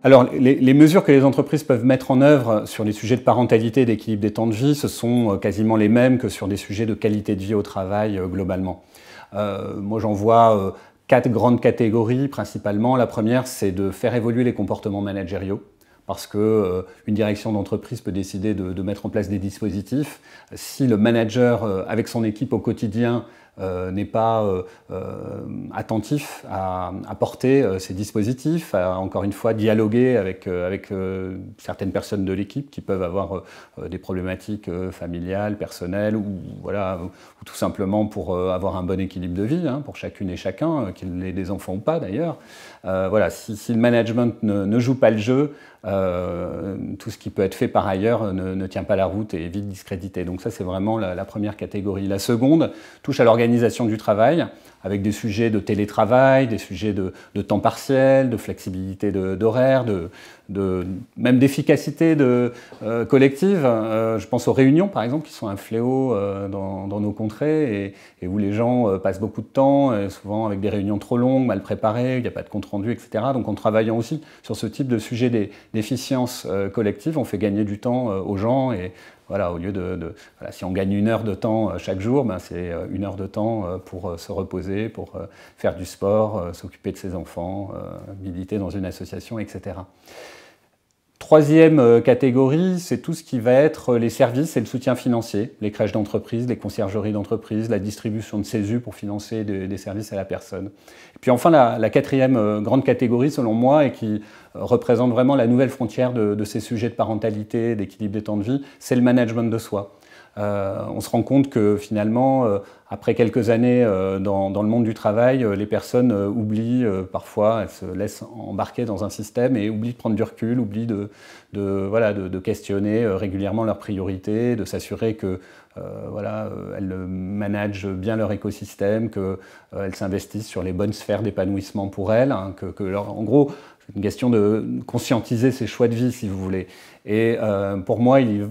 Alors, les mesures que les entreprises peuvent mettre en œuvre sur les sujets de parentalité et d'équilibre des temps de vie, ce sont quasiment les mêmes que sur des sujets de qualité de vie au travail globalement. Moi, j'en vois quatre grandes catégories principalement. La première, c'est de faire évoluer les comportements managériaux, parce que une direction d'entreprise peut décider de mettre en place des dispositifs. Si le manager, avec son équipe au quotidien, n'est pas attentif à porter ces dispositifs, à encore une fois dialoguer avec certaines personnes de l'équipe qui peuvent avoir des problématiques familiales, personnelles, ou voilà, ou tout simplement pour avoir un bon équilibre de vie, hein, pour chacune et chacun, qu'il ait des enfants ou pas d'ailleurs. Voilà, si le management ne joue pas le jeu, tout ce qui peut être fait par ailleurs ne tient pas la route et est vite discrédité. Donc ça, c'est vraiment la première catégorie. La seconde touche à l'organisation du travail, avec des sujets de télétravail, des sujets de temps partiel, de flexibilité d'horaire, même d'efficacité collective. Je pense aux réunions, par exemple, qui sont un fléau dans nos contrées et où les gens passent beaucoup de temps, souvent avec des réunions trop longues, mal préparées, il n'y a pas de compte-rendu, etc. Donc en travaillant aussi sur ce type de sujet d'efficience collective, on fait gagner du temps aux gens et voilà, au lieu voilà, si on gagne 1 heure de temps chaque jour, ben c'est 1 heure de temps pour se reposer, pour faire du sport, s'occuper de ses enfants, militer dans une association, etc. Troisième catégorie, c'est tout ce qui va être les services et le soutien financier, les crèches d'entreprise, les conciergeries d'entreprise, la distribution de CESU pour financer des services à la personne. Et puis enfin, la quatrième grande catégorie, selon moi, et qui représente vraiment la nouvelle frontière de ces sujets de parentalité, d'équilibre des temps de vie, c'est le management de soi. On se rend compte que finalement, après quelques années dans le monde du travail, les personnes oublient parfois, elles se laissent embarquer dans un système et oublient de prendre du recul, oublient de questionner régulièrement leurs priorités, de s'assurer que elles managent bien leur écosystème, qu'elles s'investissent sur les bonnes sphères d'épanouissement pour elles, hein, en gros, c'est une question de conscientiser ses choix de vie, si vous voulez. Et pour moi, il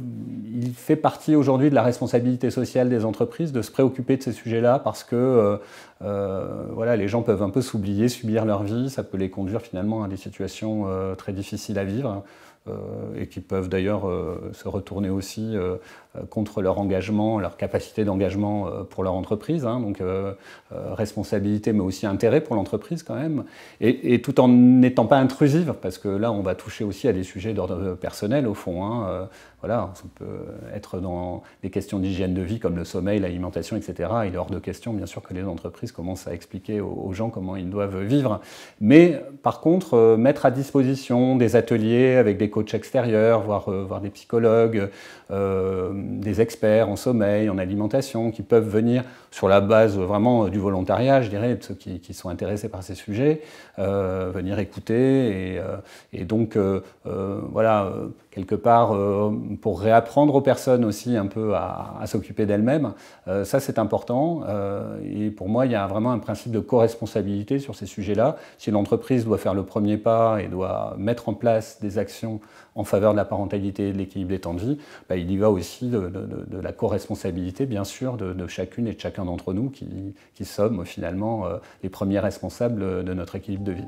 fait partie aujourd'hui de la responsabilité sociale des entreprises de se préoccuper de ces sujets-là parce que voilà, les gens peuvent un peu s'oublier, subir leur vie, ça peut les conduire finalement à des situations très difficiles à vivre. Et qui peuvent d'ailleurs se retourner aussi contre leur engagement, leur capacité d'engagement pour leur entreprise. Hein, donc responsabilité mais aussi intérêt pour l'entreprise quand même. Et tout en n'étant pas intrusive, parce que là on va toucher aussi à des sujets d'ordre personnel au fond. Hein, voilà, ça peut être dans des questions d'hygiène de vie comme le sommeil, l'alimentation, etc. Il est hors de question bien sûr que les entreprises commencent à expliquer aux gens comment ils doivent vivre. Mais par contre, mettre à disposition des ateliers avec des coachs extérieurs, voire des psychologues, des experts en sommeil, en alimentation, qui peuvent venir sur la base vraiment du volontariat, je dirais, de ceux qui sont intéressés par ces sujets, venir écouter et donc voilà, quelque part pour réapprendre aux personnes aussi un peu à s'occuper d'elles-mêmes. Ça c'est important et pour moi il y a vraiment un principe de co-responsabilité sur ces sujets-là. Si l'entreprise doit faire le premier pas et doit mettre en place des actions en faveur de la parentalité et de l'équilibre des temps de vie, il y va aussi de la co-responsabilité bien sûr de chacune et de chacun d'entre nous qui sommes finalement les premiers responsables de notre équilibre de vie.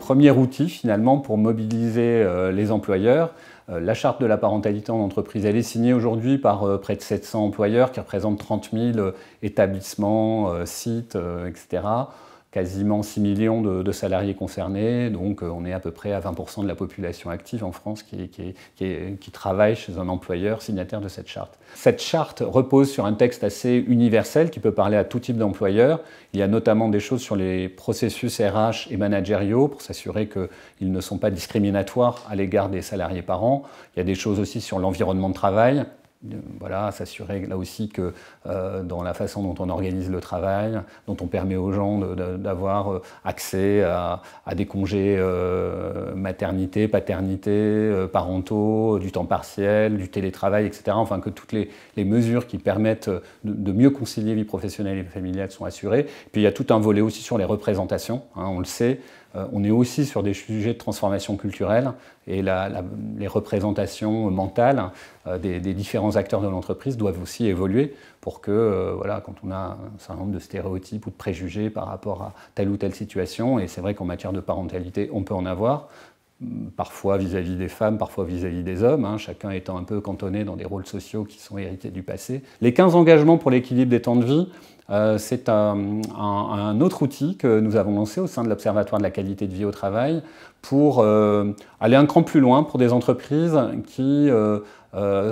Premier outil finalement pour mobiliser les employeurs. La charte de la parentalité en entreprise, elle est signée aujourd'hui par près de 700 employeurs qui représentent 30 000 établissements, sites, etc. Quasiment 6 millions de salariés concernés, donc on est à peu près à 20% de la population active en France qui travaille chez un employeur signataire de cette charte. Cette charte repose sur un texte assez universel qui peut parler à tout type d'employeur. Il y a notamment des choses sur les processus RH et managériaux pour s'assurer qu'ils ne sont pas discriminatoires à l'égard des salariés parents. Il y a des choses aussi sur l'environnement de travail. Voilà, s'assurer là aussi que dans la façon dont on organise le travail, dont on permet aux gens d'avoir accès à des congés maternité, paternité, parentaux, du temps partiel, du télétravail, etc. Enfin que toutes les mesures qui permettent de mieux concilier vie professionnelle et familiale sont assurées. Puis il y a tout un volet aussi sur les représentations, hein, on le sait. on est aussi sur des sujets de transformation culturelle et les représentations mentales des différents acteurs de l'entreprise doivent aussi évoluer pour que, voilà, quand on a un certain nombre de stéréotypes ou de préjugés par rapport à telle ou telle situation, et c'est vrai qu'en matière de parentalité, on peut en avoir, parfois vis-à-vis des femmes, parfois vis-à-vis des hommes, chacun étant un peu cantonné dans des rôles sociaux qui sont hérités du passé. Les 15 engagements pour l'équilibre des temps de vie, c'est un autre outil que nous avons lancé au sein de l'Observatoire de la qualité de vie au travail pour aller un cran plus loin pour des entreprises qui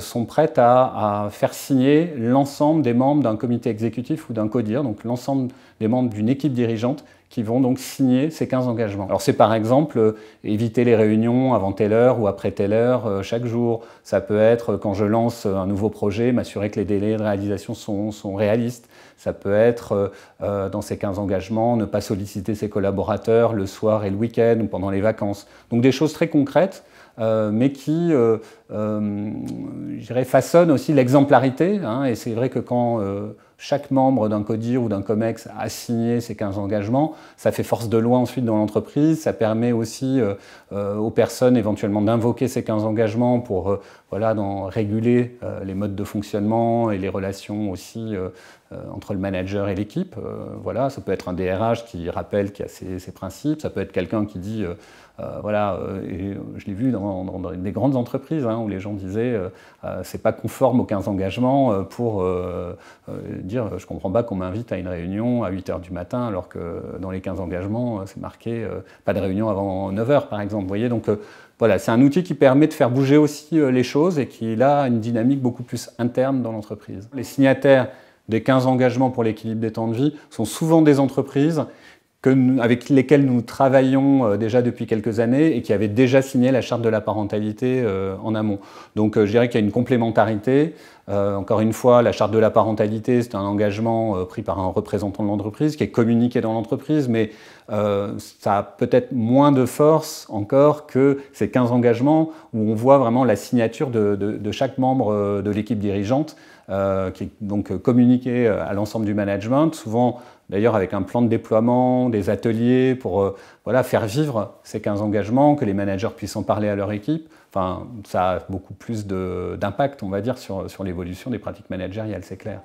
sont prêtes à faire signer l'ensemble des membres d'un comité exécutif ou d'un CODIR, donc l'ensemble des membres d'une équipe dirigeante qui vont donc signer ces 15 engagements. Alors c'est par exemple éviter les réunions avant telle heure ou après telle heure chaque jour. Ça peut être quand je lance un nouveau projet, m'assurer que les délais de réalisation sont réalistes. Ça peut être dans ces 15 engagements, ne pas solliciter ses collaborateurs le soir et le week-end ou pendant les vacances. Donc des choses très concrètes, mais qui, je dirais, façonnent aussi l'exemplarité. Et c'est vrai que quand chaque membre d'un CODIR ou d'un COMEX a signé ces 15 engagements, ça fait force de loi ensuite dans l'entreprise, ça permet aussi aux personnes éventuellement d'invoquer ces 15 engagements pour voilà, réguler les modes de fonctionnement et les relations aussi entre le manager et l'équipe. Voilà, ça peut être un DRH qui rappelle qu'il y a ces principes, ça peut être quelqu'un qui dit, voilà, et je l'ai vu dans des grandes entreprises où les gens disaient c'est pas conforme aux 15 engagements pour dire je comprends pas qu'on m'invite à une réunion à 8h du matin alors que dans les 15 engagements c'est marqué pas de réunion avant 9h par exemple. Vous voyez, donc voilà, c'est un outil qui permet de faire bouger aussi les choses et qui a une dynamique beaucoup plus interne dans l'entreprise. Les signataires des 15 engagements pour l'équilibre des temps de vie sont souvent des entreprises avec lesquelles nous travaillons déjà depuis quelques années et qui avaient déjà signé la charte de la parentalité en amont. Donc je dirais qu'il y a une complémentarité. Encore une fois, la charte de la parentalité, c'est un engagement pris par un représentant de l'entreprise qui est communiqué dans l'entreprise, mais ça a peut-être moins de force encore que ces 15 engagements où on voit vraiment la signature de chaque membre de l'équipe dirigeante qui est donc communiqué à l'ensemble du management, souvent d'ailleurs avec un plan de déploiement, des ateliers pour voilà, faire vivre ces 15 engagements, que les managers puissent en parler à leur équipe. Enfin, ça a beaucoup plus d'impact, on va dire, sur l'évolution des pratiques managériales, c'est clair.